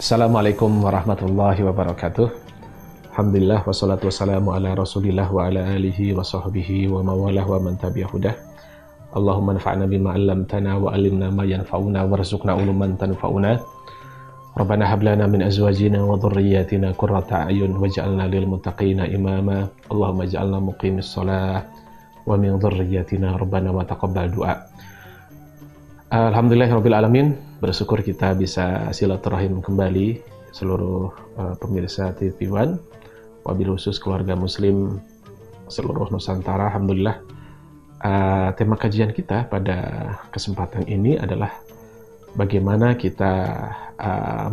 Assalamualaikum warahmatullahi wabarakatuh. Alhamdulillah wassalatu wassalamu ala rasulillah wa ala alihi wa sahbihi wa mawalah wa man tabi'ahudah. Allahumma anfa'na bima 'allamtana wa 'allimna ma yanfa'una warzuqna uluman tanfa'una. Rabbana hab lana min azwajina wa dhurriyyatina qurrata a'yun waj'alna lil muttaqina imama. Allahumma ij'alna muqimis shalah wa min dhurriyyatina rabbana wa taqabbal du'a. Alhamdulillahirabbil alamin. Bersyukur kita bisa silaturahim kembali seluruh pemirsa TV One, wabil khusus keluarga muslim seluruh Nusantara. Alhamdulillah. Tema kajian kita pada kesempatan ini adalah bagaimana kita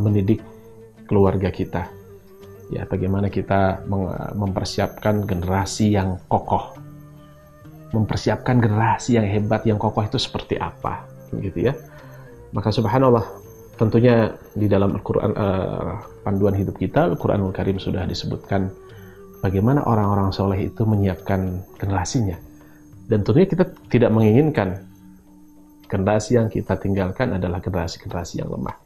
mendidik keluarga kita. Ya, bagaimana kita mempersiapkan generasi yang kokoh. Mempersiapkan generasi yang hebat, yang kokoh itu seperti apa, gitu ya. Maka subhanallah, tentunya di dalam Al-Quran, panduan hidup kita, Al-Quranul Karim sudah disebutkan bagaimana orang-orang soleh itu menyiapkan generasinya. Dan tentunya kita tidak menginginkan generasi yang kita tinggalkan adalah generasi-generasi yang lemah.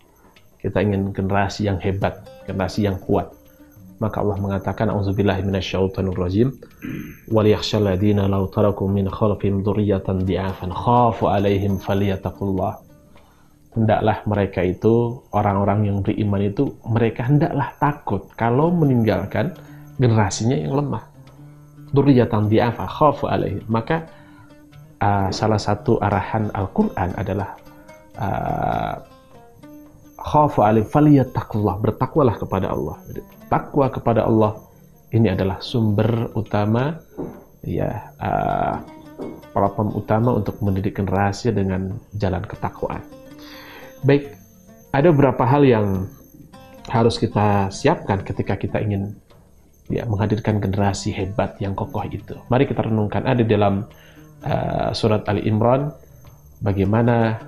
Kita ingin generasi yang hebat, generasi yang kuat. Maka Allah mengatakan, A'udzubillahi minasyaitonirrajim, وَلْيَخْشَى الَّذِينَ لَوْ تَرَكُوا مِنْ خَلْفِهِمْ ذُرِّيَّةً ضِعَافًا خَافُوا عَلَيْهِمْ فَلْيَتَّقُوا اللَّهَ. Hendaklah mereka itu, orang-orang yang beriman itu, mereka hendaklah takut kalau meninggalkan generasinya yang lemah. Dzurriyyatan di'afa khafu alaihim. Maka salah satu arahan Al-Quran adalah khafu alaihim falyattaqullah, bertakwalah kepada Allah. Takwa kepada Allah ini adalah sumber utama, ya, platform utama untuk mendidik generasi dengan jalan ketakwaan. Baik, ada beberapa hal yang harus kita siapkan ketika kita ingin, ya, menghadirkan generasi hebat yang kokoh itu. Mari kita renungkan, ada dalam surat Ali Imran bagaimana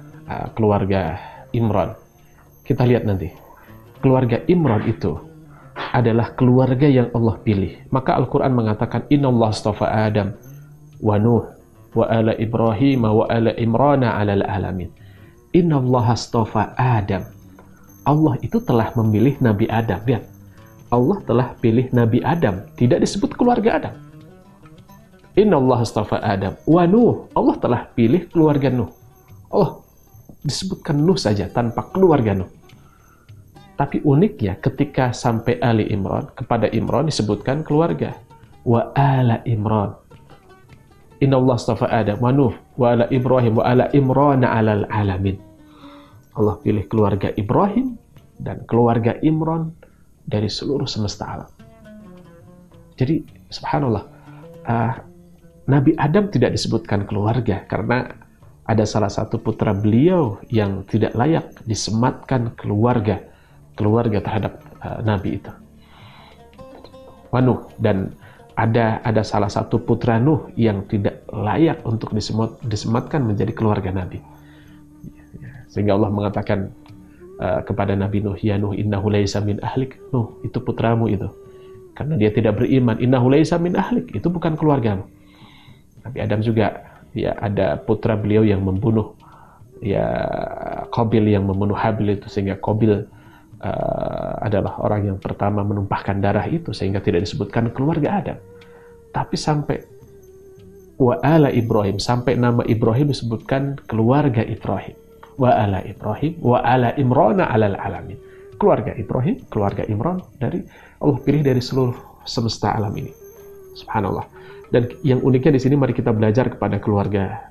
keluarga Imran. Kita lihat nanti, keluarga Imran itu adalah keluarga yang Allah pilih. Maka Al-Quran mengatakan, Innallaha astafa Adam wa Nuh wa ala Ibrahim wa ala Imrana alal alamin. Innallaha astafa Adam. Allah itu telah memilih Nabi Adam. Lihat, Allah telah pilih Nabi Adam. Tidak disebut keluarga Adam. Innallaha astafa Adam wa Nuh. Allah telah pilih keluarga Nuh. Allah disebutkan Nuh saja tanpa keluarga Nuh. Tapi uniknya ketika sampai Ali Imran, kepada Imran disebutkan keluarga. Wa ala Imran. Innallaha astafa Adam wa Nuh wa ala Ibrahim wa ala Imran alal alamin. Allah pilih keluarga Ibrahim dan keluarga Imran dari seluruh semesta alam. Jadi subhanallah, Nabi Adam tidak disebutkan keluarga karena ada salah satu putra beliau yang tidak layak disematkan keluarga terhadap Nabi itu. Nuh, dan ada salah satu putra Nuh yang tidak layak untuk disematkan menjadi keluarga Nabi. Sehingga Allah mengatakan kepada Nabi Nuh, ya Nuh, innahu laysa min ahlik. Nuh, itu putramu itu. Karena dia tidak beriman. Innahu laysa min ahlik, itu bukan keluargamu. Nabi Adam juga, ya, ada putra beliau yang membunuh, ya, Qabil yang membunuh Habil itu, sehingga Qabil adalah orang yang pertama menumpahkan darah itu, sehingga tidak disebutkan keluarga Adam. Tapi sampai wa ala Ibrahim, sampai nama Ibrahim disebutkan keluarga Ibrahim. Wa ala Ibrahim wa ala Imrana alal alamin. Keluarga Ibrahim, keluarga Imran, dari Allah pilih dari seluruh semesta alam ini. Subhanallah. Dan yang uniknya di sini, mari kita belajar kepada keluarga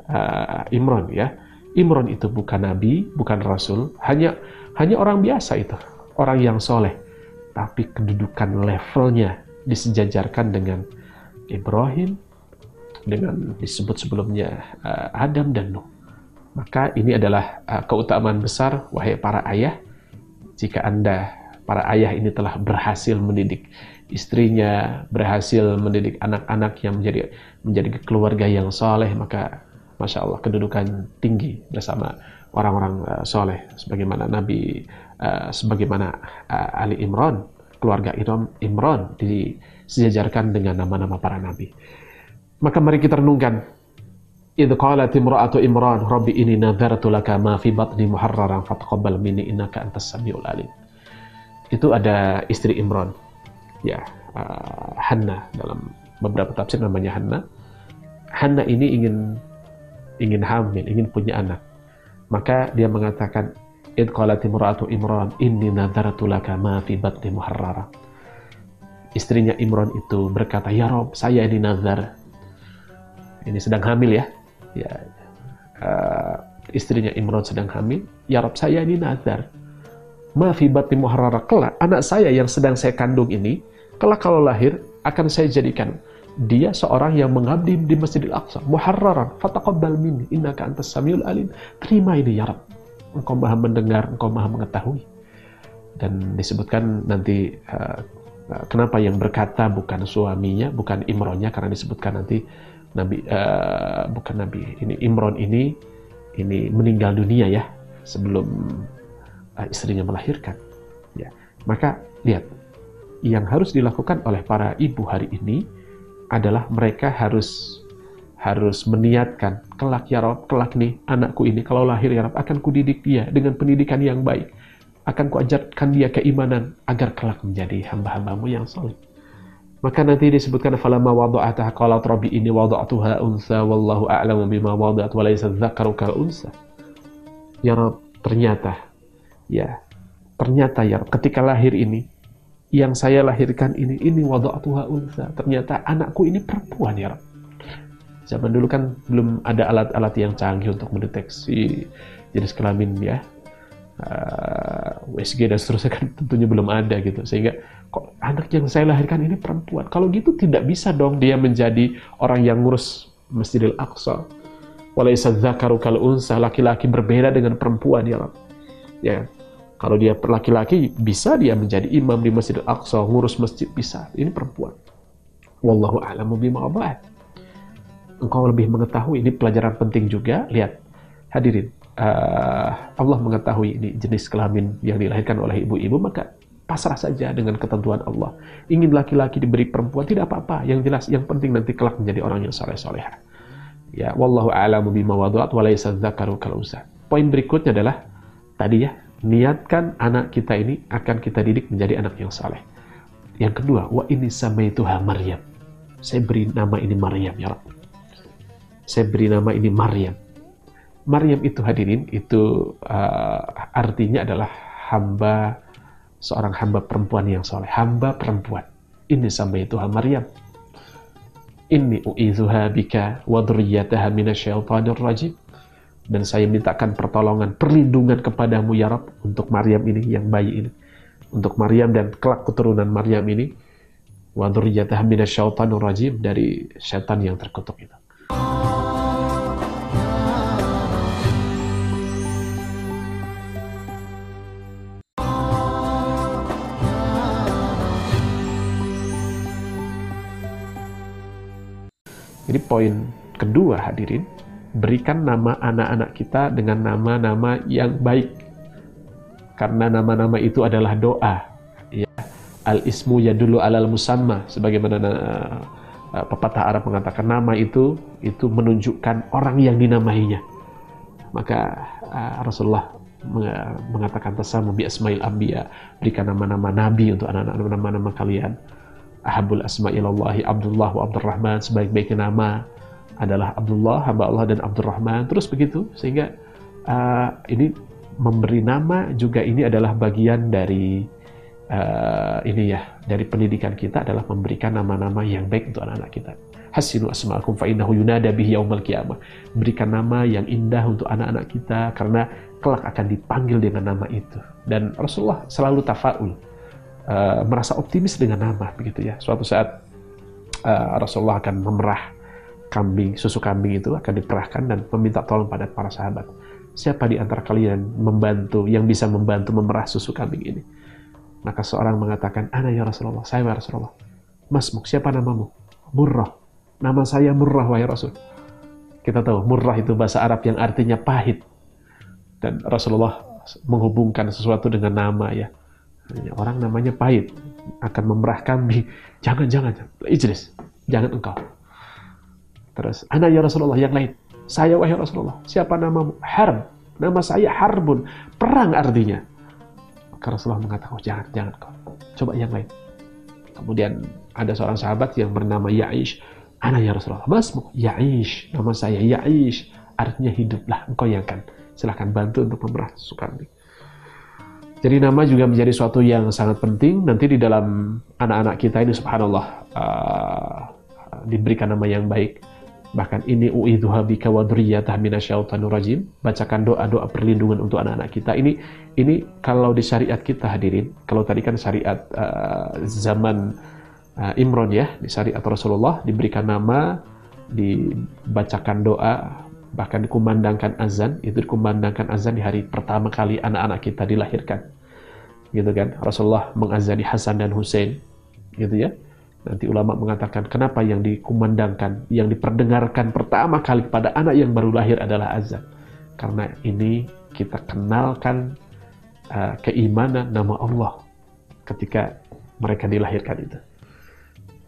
Imran, ya. Imran itu bukan nabi, bukan rasul, hanya orang biasa itu, orang yang soleh, tapi kedudukan levelnya disejajarkan dengan Ibrahim, dengan disebut sebelumnya Adam dan Nuh. Maka ini adalah keutamaan besar, wahai para ayah, jika Anda, para ayah ini, telah berhasil mendidik istrinya, berhasil mendidik anak-anak yang menjadi keluarga yang soleh, maka Masya Allah, kedudukan tinggi bersama orang-orang soleh, sebagaimana Nabi, sebagaimana Ali Imran, keluarga Imran disejajarkan dengan nama-nama para nabi. Maka mari kita renungkan, idh qalat imra'atu Imran rabbi inni nadhartu laka ma fi batni muharraran fataqabbal minni innaka antas samiul alim. itu ada istri Imran, ya, Hanna, dalam beberapa tafsir namanya Hanna. Hanna ini ingin hamil, ingin punya anak. Maka dia mengatakan, id qalat imra'atu Imran inni nadartu laka ma fi batni muharrara. Istrinya Imran itu berkata, ya Rob, saya ini nazar. Ini sedang hamil ya. Istrinya Imran sedang hamil. Ya Rob, saya ini nazar. Ma fi batni muharrara, kelak anak saya yang sedang saya kandung ini, kelak kalau lahir akan saya jadikan dia seorang yang mengabdi di Masjidil Aqsa, muharraran, fataqabbal minni innaka antas samiul alim. Terima ini ya Rabb, engkau maha mendengar, engkau maha mengetahui. Dan disebutkan nanti kenapa yang berkata bukan suaminya, bukan Imronnya, karena disebutkan nanti ini Imron ini meninggal dunia ya sebelum istrinya melahirkan. Ya, maka lihat, yang harus dilakukan oleh para ibu hari ini adalah mereka harus meniatkan, kelak ya Rabb, kelak nih anakku ini kalau lahir ya Rabb, akan kudidik dia dengan pendidikan yang baik, akan kuajarkan dia keimanan agar kelak menjadi hamba-hambamu yang saleh. Maka nanti disebutkan falamma wada'ataha qalat rabbi inni wada'tuha unsa wallahu a'lamu bima wada'at wa laysa dzakaru kal unsa. Ya Rabb, ternyata ya Rabb, ketika lahir ini, yang saya lahirkan ini wada'tuha unsa, ternyata anakku ini perempuan ya Rabb. Zaman dulu kan belum ada alat-alat yang canggih untuk mendeteksi jenis kelamin ya, USG dan seterusnya kan tentunya belum ada gitu, sehingga kok anak yang saya lahirkan ini perempuan. Kalau gitu tidak bisa dong dia menjadi orang yang ngurus Masjidil Aqsa. Walaysa dzakaru kal unsa, laki-laki berbeda dengan perempuan ya Rabb. Ya, kalau dia laki-laki bisa dia menjadi imam di Masjidil Aqsa, ngurus masjid bisa. Ini perempuan. Wallahu a'lamu bima wada'at. Engkau lebih mengetahui. Ini pelajaran penting juga. Lihat, hadirin, Allah mengetahui ini jenis kelamin yang dilahirkan oleh ibu-ibu, maka pasrah saja dengan ketentuan Allah. Ingin laki-laki diberi perempuan, tidak apa-apa. Yang jelas, yang penting nanti kelak menjadi orang yang saleh-salehah. Ya, wallahu a'lamu bima wada'at wa laysa dzakaru kal unsa. Poin berikutnya adalah tadi ya, niatkan anak kita ini akan kita didik menjadi anak yang saleh. Yang kedua, wa inni samaituha Maryam. Saya beri nama ini Maryam ya Rabb. Saya beri nama ini Maryam. Maryam itu hadirin, itu artinya adalah hamba, seorang hamba perempuan yang soleh, hamba perempuan. Ini samaituha Maryam. Inni u'idzuha bika wa dzurriyyataha minasyaitonir rajim. Dan saya mintakan pertolongan, perlindungan kepadamu ya Rabb untuk Maryam ini, yang bayi ini. Untuk Maryam dan kelak keturunan Maryam ini. Wa dzurriyyataha minasyaitonir rajim, dari setan yang terkutuk itu. Jadi poin kedua hadirin, berikan nama anak-anak kita dengan nama-nama yang baik. Karena nama-nama itu adalah doa. Ya. Al-ismu yadullu alal musamma, sebagaimana pepatah Arab mengatakan, nama itu menunjukkan orang yang dinamainya. Maka Rasulullah mengatakan tasamu bi asmail anbiya, berikan nama-nama nabi untuk anak-anak, nama-nama kalian. Ahabul asma'ilallahi Abdullah wa Abdurrahman, sebaik-baiknya nama adalah Abdullah, hamba Allah, dan Abdurrahman, terus begitu. Sehingga ini memberi nama juga ini adalah bagian dari dari pendidikan kita, adalah memberikan nama-nama yang baik untuk anak-anak kita. Hasinu asma'akum fa innahu yunada bihi yaumal qiyamah. Berikan nama yang indah untuk anak-anak kita karena kelak akan dipanggil dengan nama itu. Dan Rasulullah selalu tafaul, merasa optimis dengan nama begitu ya. Suatu saat Rasulullah akan memerah kambing, susu kambing itu akan diperahkan dan meminta tolong pada para sahabat. Siapa di antara kalian yang bisa membantu memerah susu kambing ini? Maka seorang mengatakan, ana ya Rasulullah, saya ya Rasulullah. Masmuk, siapa namamu? Murrah. Nama saya Murrah wahai Rasul. Kita tahu Murrah itu bahasa Arab yang artinya pahit. Dan Rasulullah menghubungkan sesuatu dengan nama ya. Orang namanya pahit akan memerah kambing. Jangan. Ijlis, jangan engkau. Terus, ana ya Rasulullah, yang lain. Saya wahai Rasulullah. Siapa namamu? Harb. Nama saya Harbun. Perang artinya. Maka Rasulullah mengatakan, oh, jangan kau, coba yang lain. Kemudian ada seorang sahabat yang bernama Ya'ish. Ana ya Rasulullah, masmu Ya'ish, nama saya Ya'ish, artinya hiduplah engkau yang kan. Silahkan bantu untuk memerah Sukarni. Jadi nama juga menjadi suatu yang sangat penting. Nanti di dalam anak-anak kita ini subhanallah diberikan nama yang baik. Bahkan ini u'idzuha bika wa dzurriyyataha minasyaitonir rajim. Bacakan doa-doa perlindungan untuk anak-anak kita. Ini kalau di syariat kita hadirin, kalau tadi kan syariat zaman Imron ya, di syariat Rasulullah diberikan nama, dibacakan doa, bahkan dikumandangkan azan. Itu dikumandangkan azan di hari pertama kali anak-anak kita dilahirkan, gitu kan. Rasulullah mengazani Hasan dan Husain, gitu ya. Nanti ulama mengatakan kenapa yang dikumandangkan, yang diperdengarkan pertama kali pada anak yang baru lahir adalah azan, karena ini kita kenalkan keimanan nama Allah ketika mereka dilahirkan itu.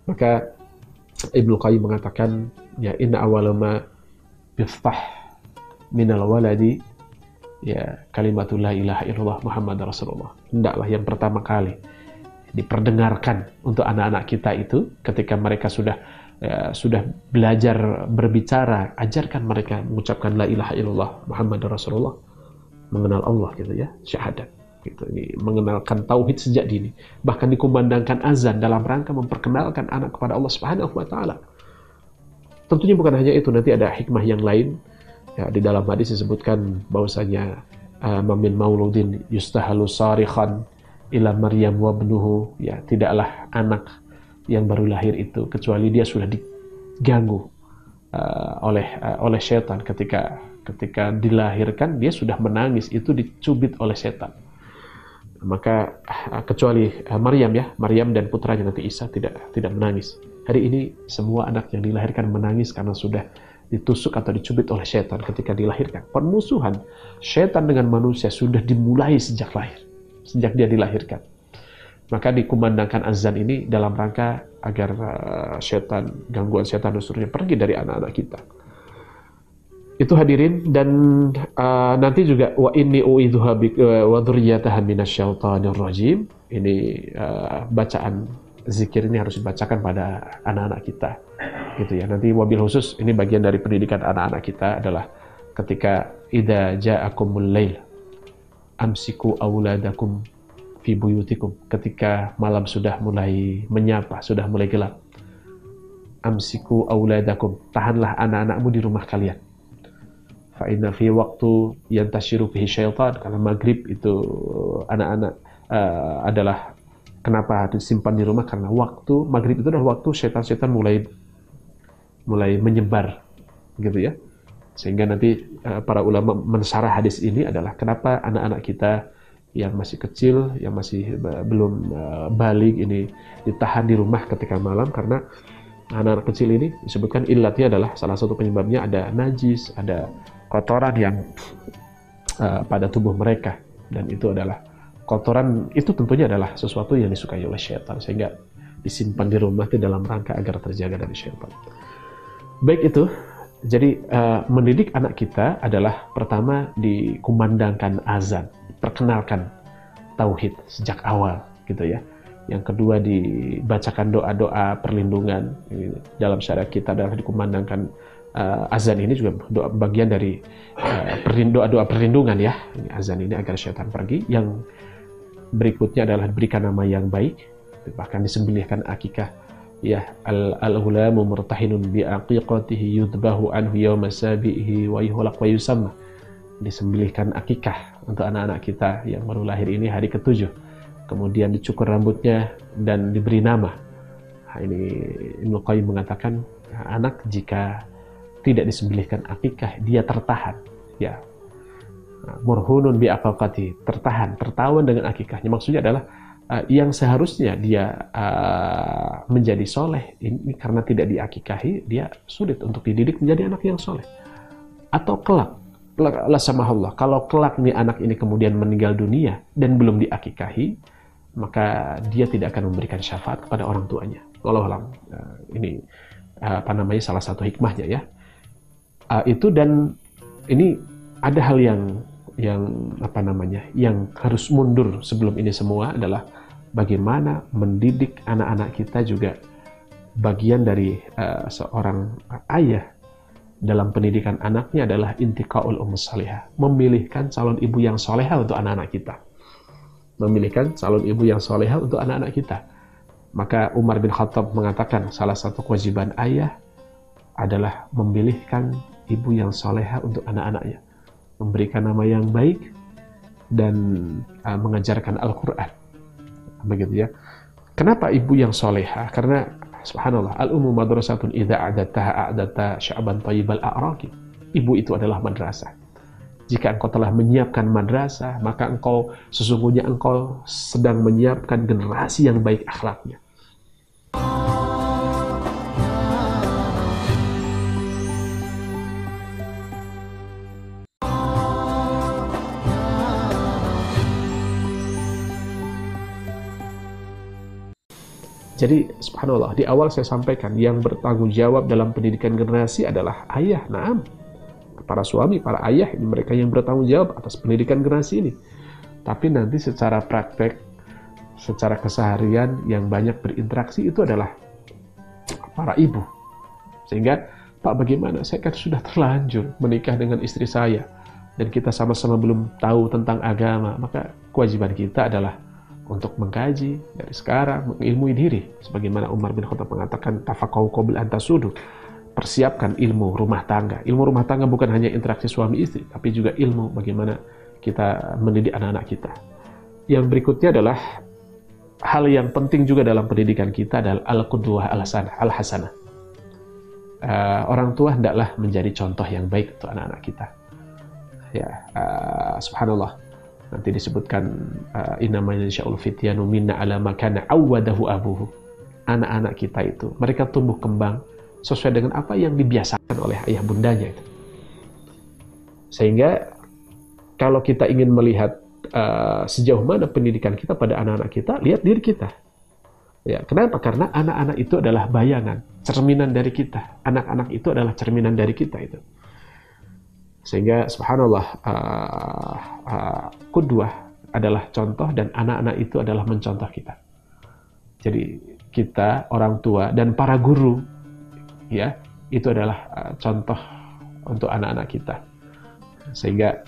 Maka Ibnu Qayyim mengatakan, ya inna awwala ma yuftah minal waladi ya kalimatul la ilaha illallah Muhammadar Rasulullah. Hendaklah yang pertama kali diperdengarkan untuk anak-anak kita itu ketika mereka sudah belajar berbicara, ajarkan mereka mengucapkan la ilaha illallah Muhammadar Rasulullah, mengenal Allah gitu ya, syahadat. Gitu. Ini mengenalkan tauhid sejak dini. Bahkan dikumandangkan azan dalam rangka memperkenalkan anak kepada Allah Subhanahu wa taala. Tentunya bukan hanya itu, nanti ada hikmah yang lain. Ya, di dalam hadis disebutkan bahwasanya mamin mauludin yustahalu sarikhan ila Maryam wa ibnuhu, ya tidaklah anak yang baru lahir itu kecuali dia sudah diganggu oleh setan ketika dilahirkan, dia sudah menangis, itu dicubit oleh setan. Maka kecuali Maryam dan putranya nanti Isa tidak menangis. Hari ini semua anak yang dilahirkan menangis karena sudah ditusuk atau dicubit oleh setan ketika dilahirkan. Permusuhan setan dengan manusia sudah dimulai sejak dia dilahirkan. Maka dikumandangkan azan ini dalam rangka agar gangguan setan dan seterusnya pergi dari anak-anak kita. Itu hadirin, dan nanti juga wa inni u'idzuha bika wa dzurriyyataha minasyaitonir rajim. Ini bacaan zikir ini harus dibacakan pada anak-anak kita, gitu ya. Nanti wabil khusus ini bagian dari pendidikan anak-anak kita adalah ketika idza ja'akumul lail amsiku auladakum fi buyutikum, ketika malam sudah mulai menyapa, sudah mulai gelap, amsiku auladakum, tahanlah anak-anakmu di rumah kalian. Fa inna fi waktu yantashiru fihi syaitan, karena maghrib itu anak-anak adalah kenapa disimpan di rumah, karena waktu maghrib itu adalah waktu setan-setan mulai menyebar, gitu ya. Sehingga nanti para ulama mensarah hadis ini adalah kenapa anak-anak kita yang masih kecil, yang masih belum baligh ini ditahan di rumah ketika malam, karena anak-anak kecil ini disebutkan illatnya adalah salah satu penyebabnya ada najis, ada kotoran yang pada tubuh mereka, dan itu adalah kotoran itu tentunya adalah sesuatu yang disukai oleh syaitan, sehingga disimpan di rumah itu dalam rangka agar terjaga dari syaitan. Baik, itu jadi mendidik anak kita adalah pertama dikumandangkan azan, perkenalkan tauhid sejak awal, gitu ya. Yang kedua dibacakan doa-doa perlindungan. Dalam syariat kita adalah dikumandangkan azan ini juga bagian dari doa-doa perlindungan ya. Azan ini agar syaitan pergi. Yang berikutnya adalah diberikan nama yang baik, bahkan disembelihkan akikah. Ya, al-ghulamu murtahinun bi aqiqatihi yudbahu anhu yawma sabihi wa yuhlaq wa yusamma. Disembelihkan akikah untuk anak-anak kita yang baru lahir ini hari ke-7. Kemudian dicukur rambutnya dan diberi nama. Nah, ini Ibnu Qayyim mengatakan anak jika tidak disembelihkan akikah dia tertahan, ya. Murhunun bi aqaqati, tertawan dengan akikahnya. Maksudnya adalah yang seharusnya dia menjadi soleh, ini karena tidak diakikahi, dia sulit untuk dididik menjadi anak yang soleh. Atau kelak, la samahullah, kalau kelak nih anak ini kemudian meninggal dunia dan belum diakikahi, maka dia tidak akan memberikan syafaat kepada orang tuanya. Wallahu a'lam. Ini salah satu hikmahnya ya. Itu, dan ini ada hal yang yang harus mundur sebelum ini semua adalah bagaimana mendidik anak-anak kita juga bagian dari seorang ayah dalam pendidikan anaknya adalah intiqaul ummus salihah, memilihkan calon ibu yang salihah untuk anak-anak kita. Memilihkan calon ibu yang salihah untuk anak-anak kita. Maka Umar bin Khattab mengatakan salah satu kewajiban ayah adalah memilihkan ibu yang salihah untuk anak-anaknya, memberikan nama yang baik dan mengajarkan Al-Quran. Begitu ya. Kenapa ibu yang salihah? Karena subhanallah, al-ummu madrasatun idza a'dadtaha a'dadta sya'ban thayyibal a'raqi. Ibu itu adalah madrasah. Jika engkau telah menyiapkan madrasah, maka sesungguhnya engkau sedang menyiapkan generasi yang baik akhlaknya. Jadi subhanallah, di awal saya sampaikan yang bertanggung jawab dalam pendidikan generasi adalah ayah. Naam, para suami, para ayah, ini mereka yang bertanggung jawab atas pendidikan generasi ini. Tapi nanti secara praktek, secara keseharian yang banyak berinteraksi itu adalah para ibu. Sehingga, Pak, bagaimana? Saya kan sudah terlanjur menikah dengan istri saya dan kita sama-sama belum tahu tentang agama. Maka kewajiban kita adalah untuk mengkaji dari sekarang, mengilmui diri. Sebagaimana Umar bin Khattab mengatakan, tafaqahu qabla an tasudu. Persiapkan ilmu rumah tangga. Ilmu rumah tangga bukan hanya interaksi suami istri, tapi juga ilmu bagaimana kita mendidik anak-anak kita. Yang berikutnya adalah hal yang penting juga dalam pendidikan kita adalah al-qudwah al-hasanah. Orang tua hendaklah menjadi contoh yang baik untuk anak-anak kita. Ya, subhanallah. Nanti disebutkan innama yansha'ul fityanu minna ala ma kana awwadahu abuhu. Anak-anak kita itu, mereka tumbuh kembang sesuai dengan apa yang dibiasakan oleh ayah bundanya itu. Sehingga kalau kita ingin melihat sejauh mana pendidikan kita pada anak-anak kita, lihat diri kita. Ya, kenapa? Karena anak-anak itu adalah bayangan, cerminan dari kita. Anak-anak itu adalah cerminan dari kita itu. Sehingga subhanallah, qudwah adalah contoh dan anak-anak itu adalah mencontoh kita. Jadi kita, orang tua dan para guru, ya, itu adalah contoh untuk anak-anak kita. Sehingga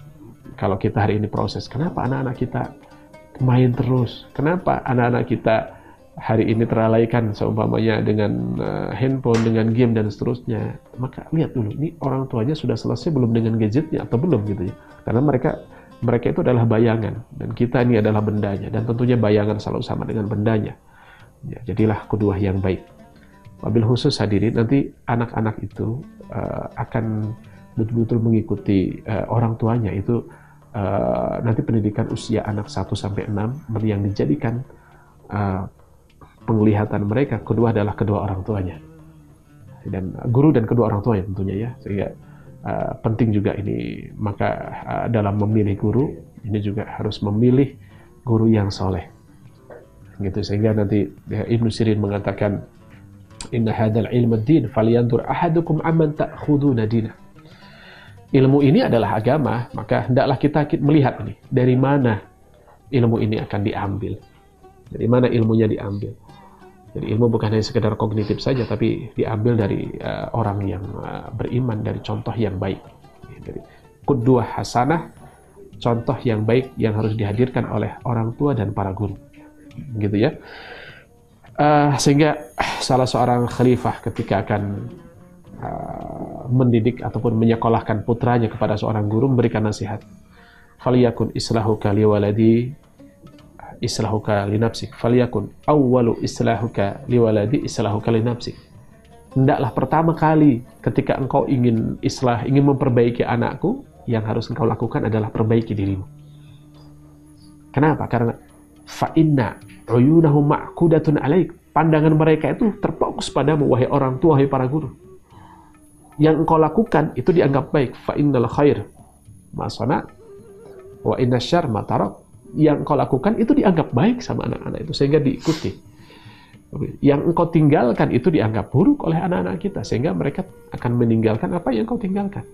kalau kita hari ini proses, kenapa anak-anak kita main terus? Kenapa anak-anak kita hari ini terlalaikan seumpamanya dengan handphone, dengan game dan seterusnya? Maka lihat dulu, ini orang tuanya sudah selesai belum dengan gadgetnya atau belum gitu ya. Karena mereka itu adalah bayangan dan kita ini adalah bendanya, dan tentunya bayangan selalu sama dengan bendanya. Ya, jadilah qudwah yang baik. Wabil khusus hadirin, nanti anak-anak itu akan betul-betul mengikuti orang tuanya itu. Nanti pendidikan usia anak 1-6 yang dijadikan penglihatan mereka kedua adalah kedua orang tuanya, dan guru dan kedua orang tuanya tentunya ya. Sehingga penting juga ini. Maka dalam memilih guru ini juga harus memilih guru yang soleh gitu. Sehingga nanti Ibnu Sirin mengatakan, inna hadzal ilma ad-din falyanzur ahadukum amman ta'khuduna dinah. Ilmu ini adalah agama, maka hendaklah kita melihat ini dari mana ilmu ini akan diambil, dari mana ilmunya diambil. Jadi ilmu bukan hanya sekedar kognitif saja, tapi diambil dari orang yang beriman, dari contoh yang baik. Jadi qudwah hasanah, contoh yang baik yang harus dihadirkan oleh orang tua dan para guru, gitu ya. Sehingga salah seorang khalifah ketika akan mendidik ataupun menyekolahkan putranya kepada seorang guru memberikan nasihat, faliyakun islahuka liwaladi islahuka linafsik, faliyakun awwalu islahuka liwaladi islahuka linafsik. Hendaklah pertama kali ketika engkau ingin islah, ingin memperbaiki anakku, yang harus engkau lakukan adalah perbaiki dirimu. Kenapa? Karena fa inna uyunahum ma'qudatun alaik. Pandangan mereka itu terfokus padamu, wahai orang tua, wahai para guru. Yang engkau lakukan itu dianggap baik. Fa innal khair ma sana wa inna syarr ma tarak. Yang engkau lakukan itu dianggap baik sama anak-anak itu, sehingga diikuti. Yang engkau tinggalkan itu dianggap buruk oleh anak-anak kita, sehingga mereka akan meninggalkan apa yang engkau tinggalkan.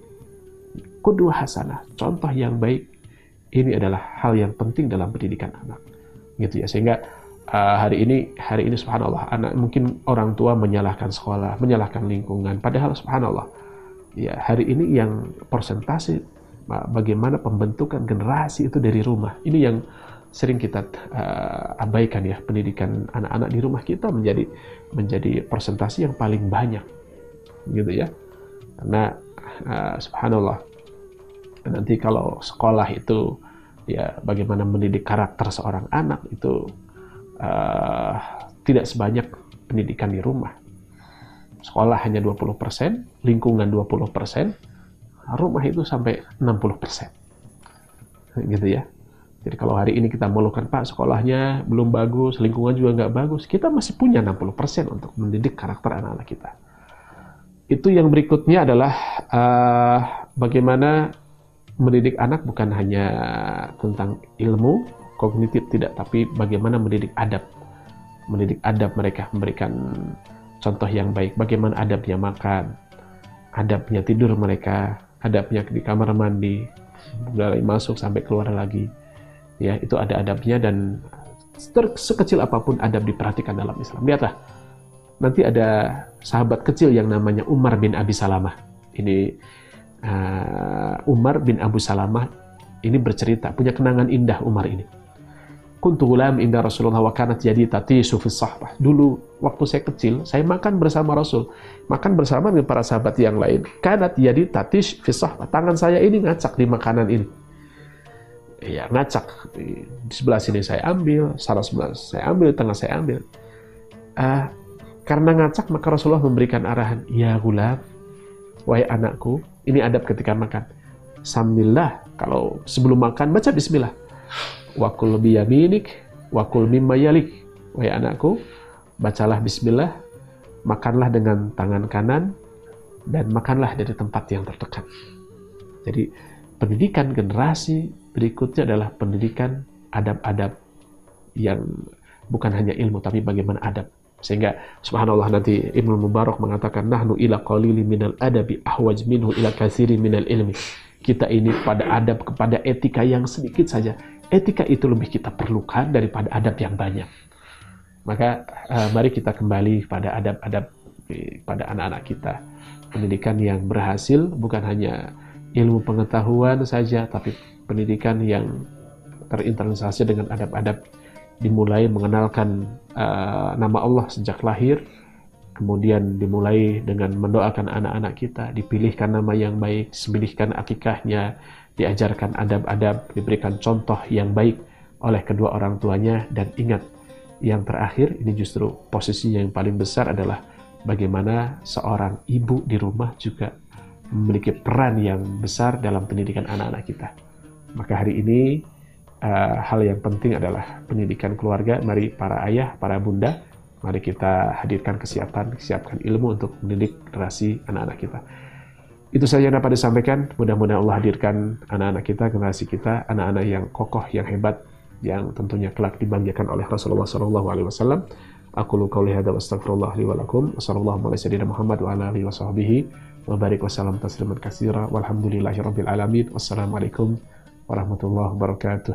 Qudwah hasanah, contoh yang baik Ini adalah hal yang penting dalam pendidikan anak, gitu ya. Sehingga hari ini subhanallah, anak mungkin orang tua menyalahkan sekolah, menyalahkan lingkungan, padahal subhanallah, ya hari ini yang persentase bagaimana pembentukan generasi itu dari rumah. Ini yang sering kita abaikan ya, pendidikan anak-anak di rumah kita menjadi persentase yang paling banyak, gitu ya. Karena subhanallah, nanti kalau sekolah itu ya bagaimana mendidik karakter seorang anak itu tidak sebanyak pendidikan di rumah. Sekolah hanya 20%, lingkungan 20%, rumah itu sampai 60%. Gitu ya. Jadi kalau hari ini kita mengeluhkan, Pak, sekolahnya belum bagus, lingkungan juga nggak bagus, kita masih punya 60% untuk mendidik karakter anak-anak kita. Itu yang berikutnya adalah bagaimana mendidik anak bukan hanya tentang ilmu, kognitif tidak, tapi bagaimana mendidik adab. Mendidik adab mereka, memberikan contoh yang baik, bagaimana adabnya makan, adabnya tidur mereka, adabnya di kamar mandi, dari masuk sampai keluar lagi. Ya, itu ada adabnya, dan sekecil apapun adab diperhatikan dalam Islam. Lihatlah, nanti ada sahabat kecil yang namanya Umar bin Abi Salamah. Ini Umar bin Abu Salamah ini bercerita, punya kenangan indah Umar ini. Kuntu gulam inda Rasulullah wa kanat yadi tatisu fis sahbah. Dulu waktu saya kecil, saya makan bersama Rasul, makan bersama dengan para sahabat yang lain. Kanat yadi tatish fis sahbah. Tangan saya ini ngacak di makanan ini. Ya, ngacak. Di sebelah sini saya ambil, sebelah saya ambil, tengah saya ambil. Karena ngacak, maka Rasulullah memberikan arahan, ya gulam, wahai anakku, ini adab ketika makan. Sambillah, kalau sebelum makan baca bismillah. Wakul biyaminik, wakul mimma yalik. Wahai anakku, bacalah bismillah, makanlah dengan tangan kanan, dan makanlah dari tempat yang terdekat. Jadi pendidikan generasi berikutnya adalah pendidikan adab-adab yang bukan hanya ilmu, tapi bagaimana adab. Sehingga subhanallah, nanti Ibnu Mubarak mengatakan, nahnu ila qalili minal adabi ahwaj minhu ila katsiri minal ilmi. Kita ini pada adab, kepada etika yang sedikit saja. Etika itu lebih kita perlukan daripada adab yang banyak. Maka mari kita kembali pada adab-adab pada anak-anak kita. Pendidikan yang berhasil bukan hanya ilmu pengetahuan saja, tapi pendidikan yang terinternalisasi dengan adab-adab. Dimulai mengenalkan nama Allah sejak lahir, kemudian dimulai dengan mendoakan anak-anak kita, dipilihkan nama yang baik, disembelihkan akikahnya, diajarkan adab-adab, diberikan contoh yang baik oleh kedua orang tuanya. Dan ingat, yang terakhir ini justru posisi yang paling besar adalah bagaimana seorang ibu di rumah juga memiliki peran yang besar dalam pendidikan anak-anak kita. Maka hari ini hal yang penting adalah pendidikan keluarga. Mari para ayah, para bunda, mari kita hadirkan siapkan ilmu untuk mendidik generasi anak-anak kita. Itu saja yang dapat disampaikan. Mudah-mudahan Allah hadirkan anak-anak kita, generasi kita, anak-anak yang kokoh, yang hebat, yang tentunya kelak dibanggakan oleh Rasulullah SAW. Aqulu qouli hadza wa astaghfirullah li wa lakum. Wassallallahu ala sayyidina Muhammad wa ala alihi wa sahbihi wa barik wa sallam tasliman katsira. Walhamdulillahirabbil alamin. Wassalamualaikum warahmatullahi wabarakatuh.